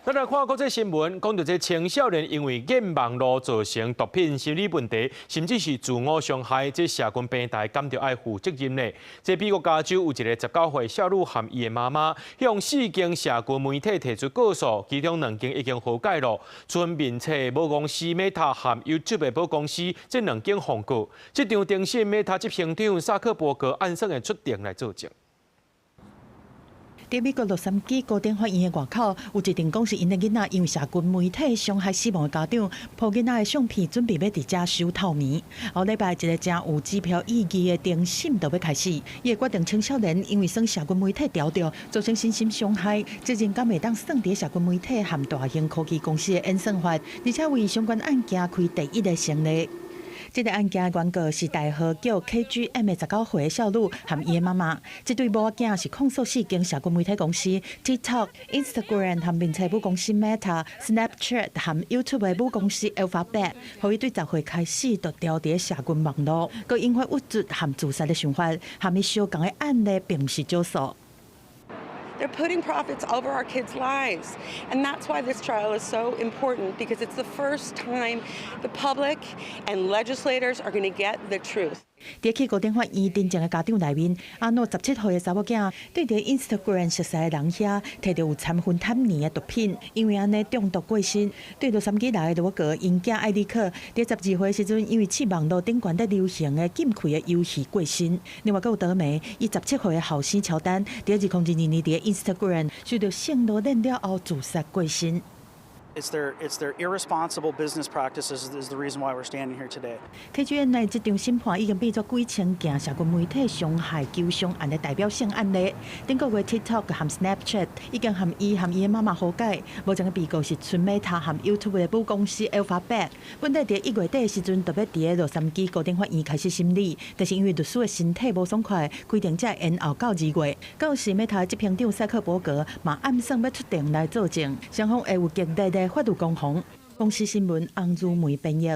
咱来看国际新闻，讲到这青少年因为瘾网络造成毒品心理问题，甚至是自我伤害，这社群平台敢着爱负责任呢？这美国加州有一个19岁少女和伊的妈妈，向4间社群媒体提出告诉，其中2间已经和解了。村面册母公司 Meta 和 YouTube 的母公司这2间控告。这场电信 Meta 执行长萨克伯格按算的出庭来作证。在美国洛杉矶高等法院的外口，有一间公司因的囡仔因为社群媒体伤害死亡的家长，抱囡仔的相片，准备要伫遮收透明。后礼拜一个真有支票意义的电信就要开始，伊会决定青少年因为算社群媒体调调，造成身心伤害，责任敢会当算伫社群媒体和大型科技公司的演算法，而且为相关案件开第一个先例。这个案件的原告是代号叫 KGM 的19岁少女和伊的妈妈。这对母仔是控诉4间社群媒体公司 TikTok、Instagram 和面册母公司 Meta、Snapchat 和 YouTube 的母公司 Alphabet， 互伊对10岁开始就调伫社群网络，佮引发误质和自杀的想法，和伊相共的案例并不是少数。They're putting profits over our kids' lives. And that's why this trial is so important, because it's the first time the public and legislators are going to get the truth. 在去高等法院真正的家长内面，阿诺17岁的查某囝对着 Instagram 熟悉的人遐，摕到有掺混坦尼的毒品，因为安尼中毒过身。对洛杉矶来的我个因囝艾利克，在12岁时阵，因为去网络顶悬在流行的禁区的游戏过身。另外，还有倒霉，伊17岁的后生乔丹，在2002年在 Instagram 受到性奴恋了后自杀过身。It's their irresponsible business practices is the reason why we're standing here today. KGN 内这场审判已经变作几千件社群媒体伤害求偿案的代表性案例。顶个月 TikTok 和 Snapchat 已经和伊的妈妈和解。目前的被告是村 Meta 和 YouTube 的母公司 Alphabet。本来在1月底的时阵，就要伫洛杉矶高等法院开始审理，但是因为律师的身体无爽快，规定才延后到2月。到时 Meta 执行长塞克伯格嘛暗算要出庭来作证，双方会有激烈的法律攻防。公司新闻洪如梅编译。